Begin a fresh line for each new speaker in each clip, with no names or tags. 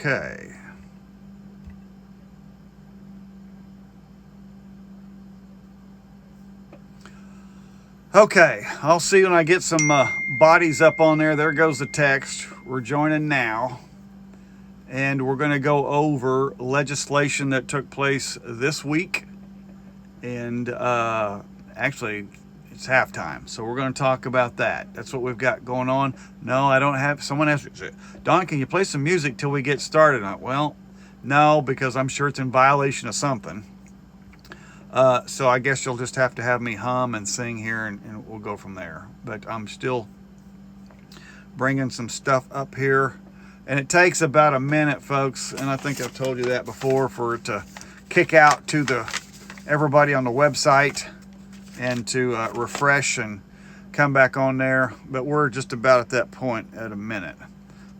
Okay. Okay, I'll see when I get some bodies up on there. There goes the text. We're joining now. And we're going to go over legislation that took place this week. And actually, it's halftime. So we're going to talk about that. That's what we've got going on. No, I don't have. Someone has. Don, can you play some music till we get started? Well, no, because I'm sure it's in violation of something. So I guess you'll just have to have me hum and sing here, and we'll go from there. But I'm still bringing some stuff up here. And it takes about a minute, folks, and I think I've told you that before, for it to kick out to everybody on the website and to refresh and come back on there. But we're just about at that point at a minute.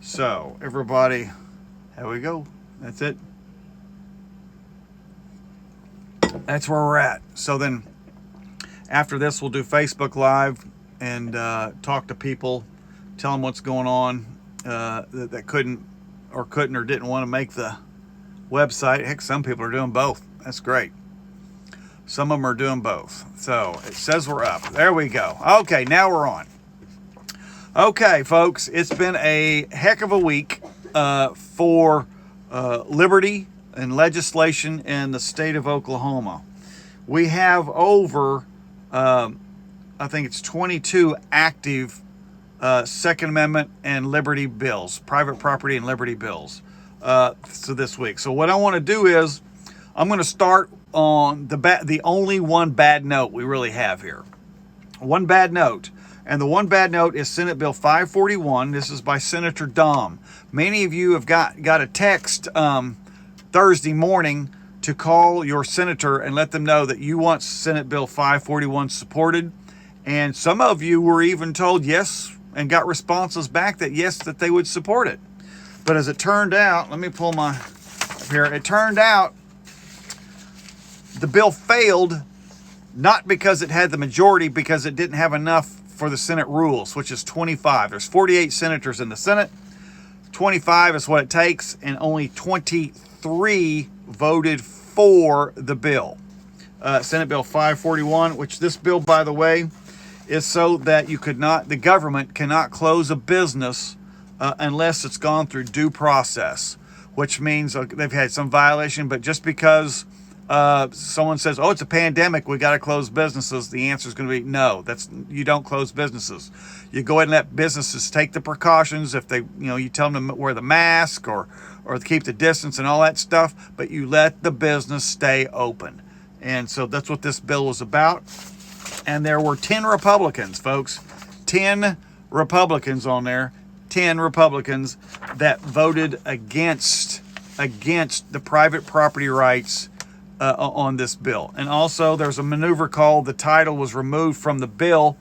So everybody, here we go. That's it. That's where we're at. So then after this, we'll do Facebook Live and talk to people, tell them what's going on that couldn't or didn't want to make the website. Heck, some people are doing both. That's great. Some of them are doing both. So it says we're up. There we go. Okay, now we're on. Okay, folks, it's been a heck of a week for liberty and legislation in the state of Oklahoma. We have over, I think it's 22 active Second Amendment and liberty bills, private property and liberty bills, so this week. So what I want to do is I'm going to start on the only one bad note we really have here. One bad note. And the one bad note is Senate Bill 541. This is by Senator Dom. Many of you have got a text Thursday morning to call your senator and let them know that you want Senate Bill 541 supported. And some of you were even told yes and got responses back that yes, that they would support it. But as it turned out, let me pull my up here. It turned out the bill failed, not because it had the majority, because it didn't have enough for the Senate rules, which is 25. There's 48 senators in the Senate. 25 is what it takes, and only 23 voted for the bill. Senate Bill 541, which this bill, by the way, is so that the government cannot close a business unless it's gone through due process, which means they've had some violation, but just because someone says, oh, it's a pandemic, we got to close businesses, the answer is going to be no. You don't close businesses. You go ahead and let businesses take the precautions. If they, you tell them to wear the mask or keep the distance and all that stuff, but you let the business stay open. And so that's what this bill was about. And there were 10 Republicans, folks, 10 Republicans on there, 10 Republicans that voted against the private property rights on this bill. And also there's a maneuver called the title was removed from the bill,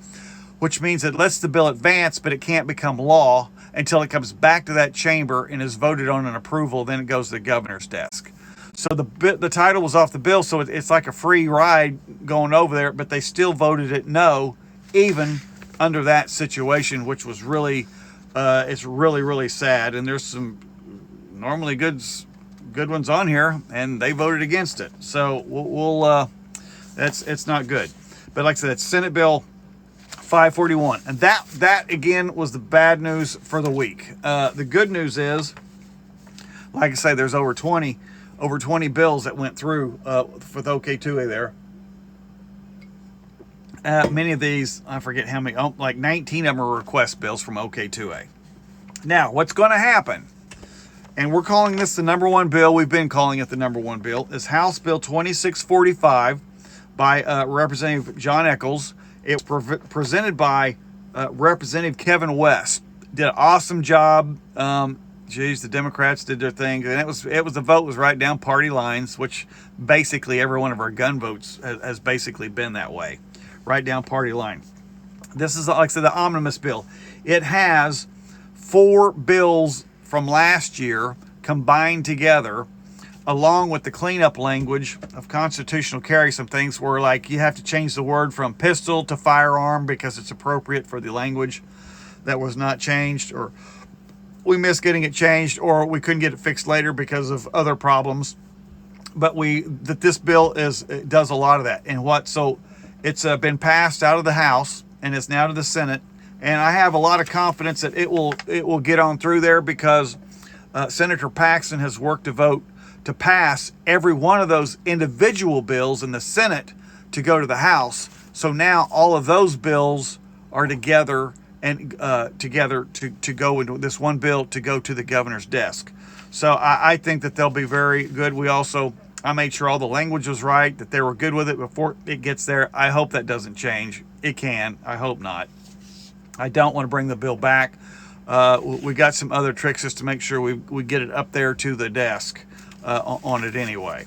which means it lets the bill advance, but it can't become law until it comes back to that chamber and is voted on and approval. Then it goes to the governor's desk. So the title was off the bill, so it's like a free ride going over there, but they still voted it no, even under that situation, which was really, it's really, really sad. And there's some normally good ones on here, and they voted against it. So it's not good. But like I said, it's Senate Bill 541, and that again was the bad news for the week. The good news is, like I say, there's over 20 bills that went through with OK2A there. Many of these, I forget how many, like 19 of them are request bills from OK2A. Now, what's going to happen, and we're calling this the number one bill, we've been calling it the number one bill, is House Bill 2645 by Representative John Echols. It was presented by Representative Kevin West. Did an awesome job. The Democrats did their thing, and the vote was right down party lines, which basically every one of our gun votes has basically been that way, right down party line. This is, like I said, the omnibus bill. It has 4 bills from last year combined together, along with the cleanup language of constitutional carry. Some things where, like, you have to change the word from pistol to firearm because it's appropriate for the language that was not changed, or we missed getting it changed, or we couldn't get it fixed later because of other problems. But this bill it does a lot of that. And so it's been passed out of the House and it's now to the Senate. And I have a lot of confidence that it will get on through there, because Senator Paxton has worked a vote to pass every one of those individual bills in the Senate to go to the House. So now all of those bills are together and to go into this one bill to go to the governor's desk. So I think that they'll be very good. I made sure all the language was right, that they were good with it before it gets there. I hope that doesn't change. It can. I hope not. I don't want to bring the bill back. We got some other tricks just to make sure we get it up there to the desk on it anyway.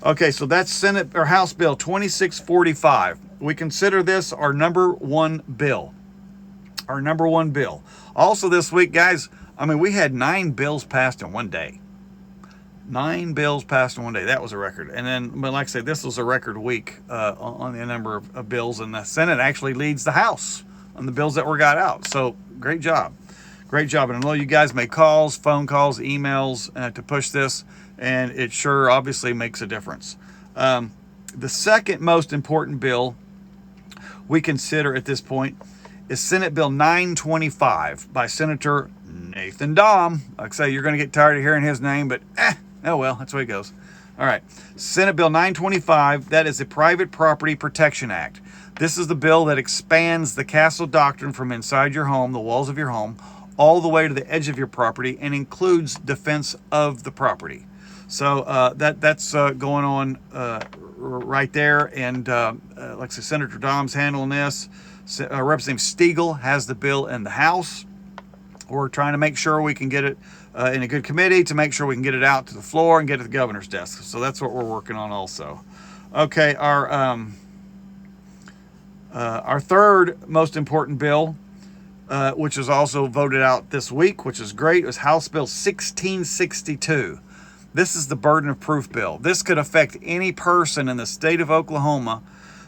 Okay, so that's Senate or House Bill 2645. We consider this our number one bill. Our number one bill. Also this week, guys, we had 9 bills passed in one day. 9 bills passed in one day. That was a record. And then, but like I say, this was a record week on the number of bills, and the Senate actually leads the House on the bills that were got out. So great job. Great job. And I know you guys make calls, phone calls, emails to push this, and it sure obviously makes a difference. The second most important bill we consider at this point is Senate Bill 925 by Senator Nathan Dahm. Like I say, you're going to get tired of hearing his name, but oh well, that's the way it goes. All right, Senate Bill 925, that is the Private Property Protection Act. This is the bill that expands the castle doctrine from inside your home, the walls of your home, all the way to the edge of your property, and includes defense of the property. So that's going on right there. And like I said, Senator Dahm's handling this. Representative Stegall has the bill in the House. We're trying to make sure we can get it in a good committee to make sure we can get it out to the floor and get it to the governor's desk. So that's what we're working on also. Okay, our third most important bill, which was also voted out this week, which is great, was House Bill 1662. This is the burden of proof bill. This could affect any person in the state of Oklahoma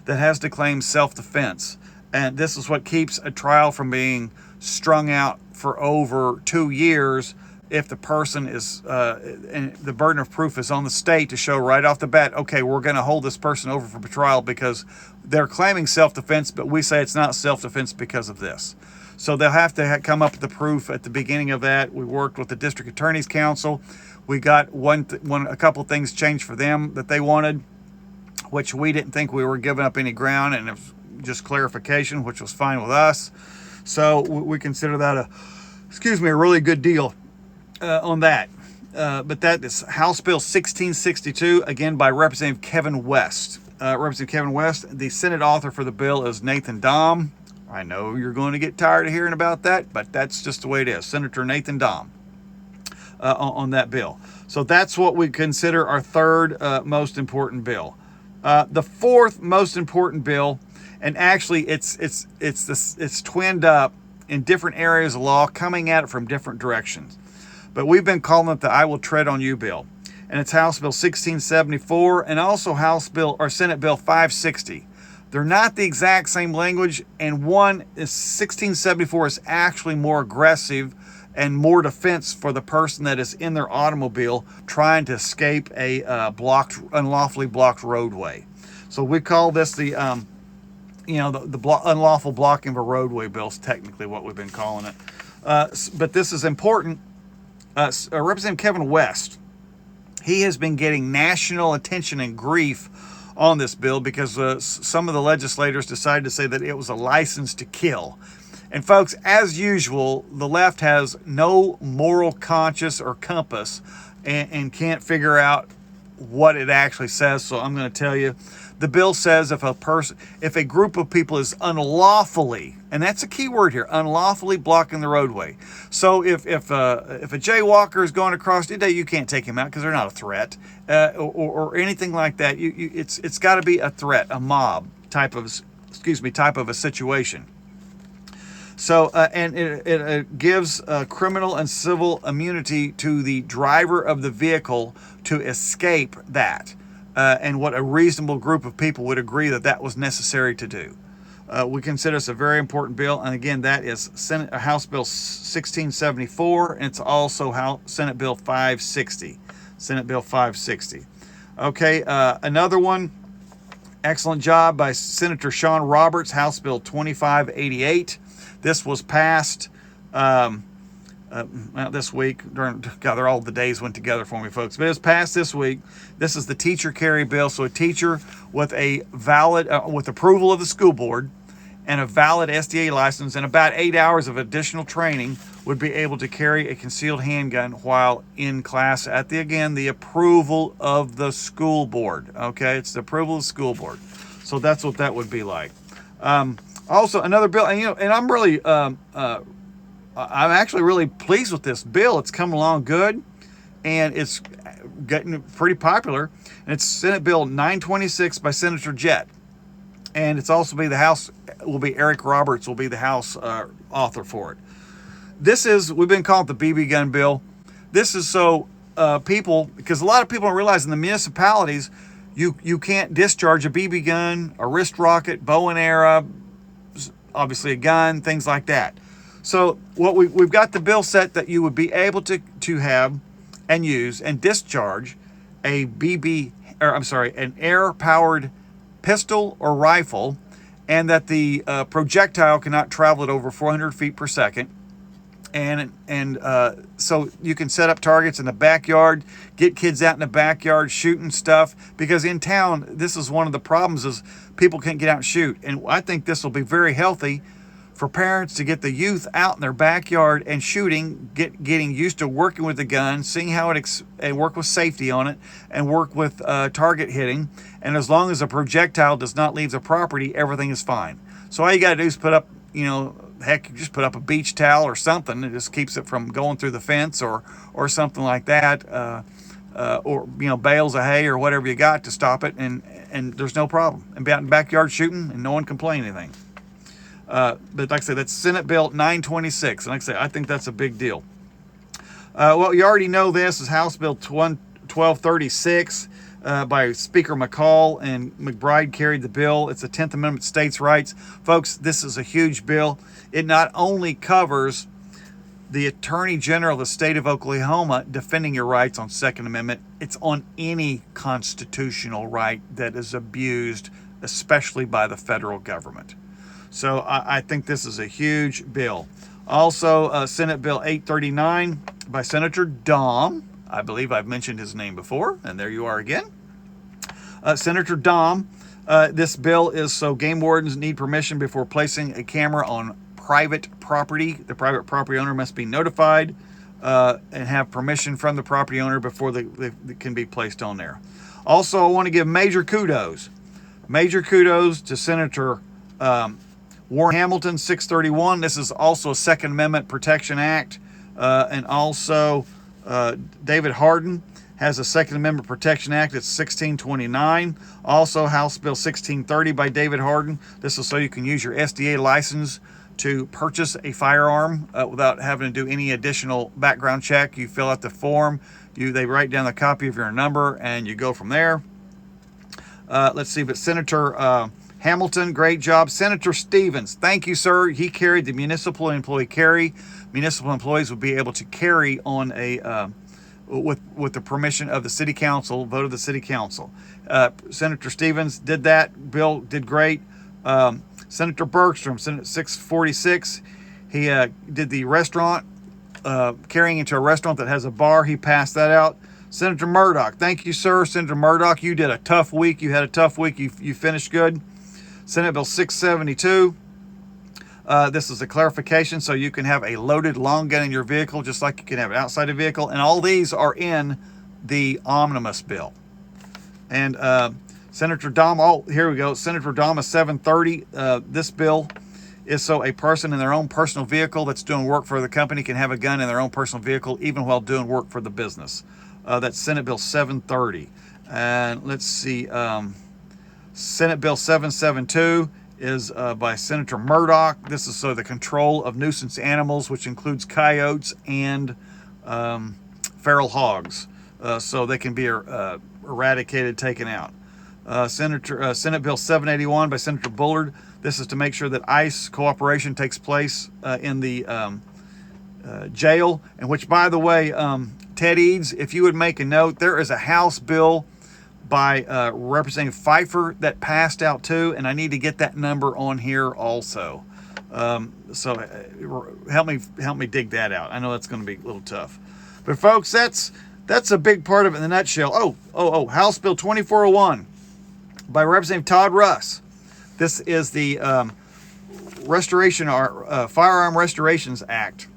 that has to claim self-defense. And this is what keeps a trial from being strung out for over 2 years if the person is, and the burden of proof is on the state to show right off the bat, okay, we're going to hold this person over for trial because they're claiming self-defense, but we say it's not self-defense because of this. So they'll have to come up with the proof at the beginning of that. We worked with the District Attorney's Council. We got a couple of things changed for them that they wanted, which we didn't think we were giving up any ground, and it was just clarification, which was fine with us. So we consider that a really good deal on that. But that is House Bill 1662, again by Representative Kevin West. Representative Kevin West, the Senate author for the bill is Nathan Dahm. I know you're going to get tired of hearing about that, but that's just the way it is. Senator Nathan Dahm on that bill. So that's what we consider our third most important bill. The fourth most important bill, and actually it's twinned up in different areas of law, coming at it from different directions. But we've been calling it the I Will Tread on You bill. And it's House Bill 1674 and also Senate Bill 560. They're not the exact same language, and one is 1674 is actually more aggressive and more defense for the person that is in their automobile trying to escape a unlawfully blocked roadway. So we call this the unlawful blocking of a roadway bill is technically what we've been calling it. But this is important. Representative Kevin West, he has been getting national attention and grief on this bill because some of the legislators decided to say that it was a license to kill. And folks, as usual, the left has no moral conscience or compass and can't figure out what it actually says. So I'm going to tell you, the bill says if a group of people is unlawfully, and that's a key word here, unlawfully blocking the roadway. So if a jaywalker is going across today, you can't take him out because they're not a threat, or anything like that. It's got to be a threat, a mob type of a situation. So, and it gives criminal and civil immunity to the driver of the vehicle to escape that, and what a reasonable group of people would agree that was necessary to do. We consider this a very important bill. And again, that is House Bill 1674. And it's also Senate Bill 560. Senate Bill 560. Okay, another one. Excellent job by Senator Sean Roberts, House Bill 2588. This was passed this week. They're all the days went together for me, folks. But it was passed this week. This is the teacher carry bill. So a teacher with a valid, with approval of the school board and a valid SDA license and about 8 hours of additional training would be able to carry a concealed handgun while in class at the approval of the school board. Okay, it's the approval of the school board. So that's what that would be like. Also, another bill, and I'm really, I'm actually really pleased with this bill. It's come along good, and it's getting pretty popular. And it's Senate Bill 926 by Senator Jett. And it's also be the House, will be Eric Roberts will be the House author for it. We've been calling it the BB gun bill. This is so people, because a lot of people don't realize in the municipalities, you can't discharge a BB gun, a wrist rocket, bow and arrow, obviously a gun, things like that. So what we've got the bill set that you would be able to have and use and discharge an air-powered pistol or rifle, and that the projectile cannot travel at over 400 feet per second. And so you can set up targets in the backyard, get kids out in the backyard shooting stuff, because in town, this is one of the problems is people can't get out and shoot. And I think this will be very healthy for parents to get the youth out in their backyard and shooting, getting used to working with the gun, seeing how and work with safety on it, and work with target hitting. And as long as a projectile does not leave the property, everything is fine. So all you got to do is put up, heck, you just put up a beach towel or something. It just keeps it from going through the fence or something like that, or bales of hay or whatever you got to stop it, and there's no problem. And be out in the backyard shooting, and no one complain anything. But like I said, that's Senate Bill 926. And like I say, I think that's a big deal. Well, you already know this is House Bill 1236 by Speaker McCall, and McBride carried the bill. It's the 10th Amendment states' rights. Folks, this is a huge bill. It not only covers the Attorney General of the state of Oklahoma defending your rights on Second Amendment, it's on any constitutional right that is abused, especially by the federal government. So I think this is a huge bill. Also, Senate Bill 839 by Senator Dom. I believe I've mentioned his name before, and there you are again. Senator Dom. This bill is so game wardens need permission before placing a camera on private property. The private property owner must be notified and have permission from the property owner before they can be placed on there. Also, I want to give major kudos to Senator Warren Hamilton, 631. This is also a Second Amendment Protection Act. And also David Hardin has a Second Amendment Protection Act. It's 1629. Also House Bill 1630 by David Hardin. This is so you can use your SDA license to purchase a firearm without having to do any additional background check. You fill out the form. They write down the copy of your number, and you go from there. Let's see, but Senator Hamilton, great job. Senator Stevens, thank you, sir. He carried the municipal employee carry. Municipal employees would be able to carry on a with the permission of the city council, vote of the city council. Senator Stevens did that. Bill did great. Senator Bergstrom, Senate 646, he did the restaurant, carrying into a restaurant that has a bar. He passed that out. Senator Murdoch, thank you, sir. Senator Murdoch, you did a tough week. You had a tough week. You finished good. Senate Bill 672. This is a clarification so you can have a loaded long gun in your vehicle just like you can have it outside a vehicle. And all these are in the omnibus bill. And Senator Dom, here we go. Senator Dom is 730. This bill is so a person in their own personal vehicle that's doing work for the company can have a gun in their own personal vehicle even while doing work for the business. That's Senate Bill 730. And let's see. Senate Bill 772 is by Senator Murdoch. This is so the control of nuisance animals, which includes coyotes and feral hogs, so they can be eradicated, taken out. Senate Bill 781 by Senator Bullard. This is to make sure that ICE cooperation takes place in the jail. And which, by the way, Ted Eads, if you would make a note, there is a House bill by Representative Pfeiffer that passed out too, and I need to get that number on here also. So help me dig that out. I know that's going to be a little tough, but folks, that's a big part of it in a nutshell. House Bill 2401 by Representative Todd Russ. This is the Firearm Restoration Act.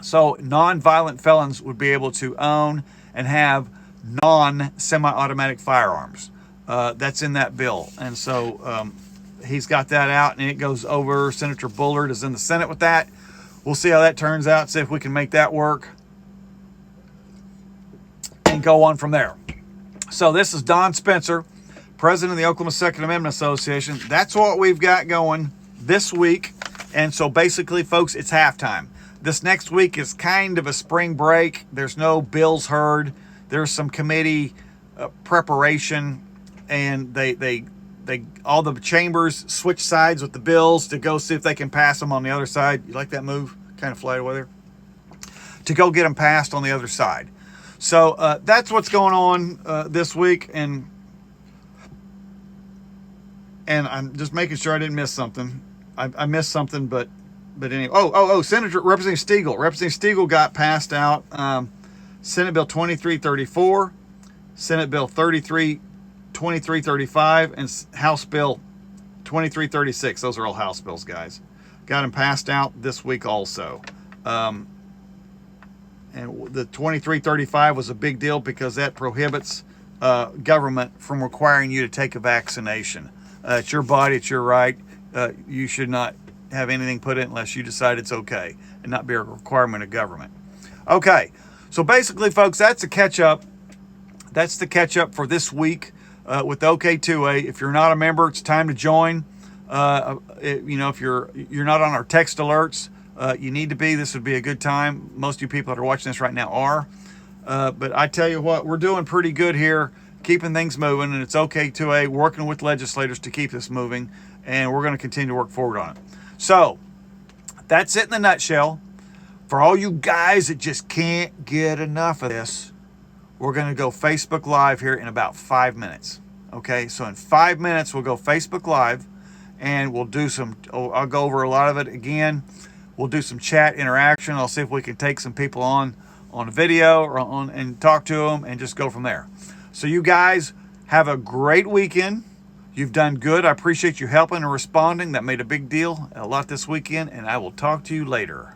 So non-violent felons would be able to own and have non-semi-automatic firearms. That's in that bill. And so he's got that out, and it goes over. Senator Bullard is in the Senate with that. We'll see how that turns out, see if we can make that work, and go on from there. So this is Don Spencer, president of the Oklahoma Second Amendment Association. That's what we've got going this week. And so basically, folks, it's halftime. This next week is kind of a spring break. There's no bills heard. There's some committee preparation, and they all the chambers switch sides with the bills to go see if they can pass them on the other side. You like that move? Kind of fly away there. To go get them passed on the other side. So that's what's going on this week, and I'm just making sure I didn't miss something. I missed something, but anyway. Representative Stegall got passed out. Senate Bill 2334, Senate Bill 2335, and House Bill 2336. Those are all House bills, guys. Got him passed out this week also. And the 2335 was a big deal because that prohibits government from requiring you to take a vaccination. It's your body, it's your right. You should not have anything put in unless you decide it's okay and not be a requirement of government. Okay, so basically, folks, that's the catch-up. That's the catch-up for this week with OK2A. If you're not a member, it's time to join. If you're not on our text alerts, you need to be. This would be a good time. Most of you people that are watching this right now are. But I tell you what, we're doing pretty good here, keeping things moving, and it's OK2A working with legislators to keep this moving, and we're going to continue to work forward on it. So that's it in a nutshell. For all you guys that just can't get enough of this, we're going to go Facebook Live here in about 5 minutes. Okay, so in 5 minutes, we'll go Facebook Live, and we'll do I'll go over a lot of it again. We'll do some chat interaction. I'll see if we can take some people on video or and talk to them and just go from there. So you guys have a great weekend. You've done good. I appreciate you helping and responding. That made a big deal a lot this weekend, and I will talk to you later.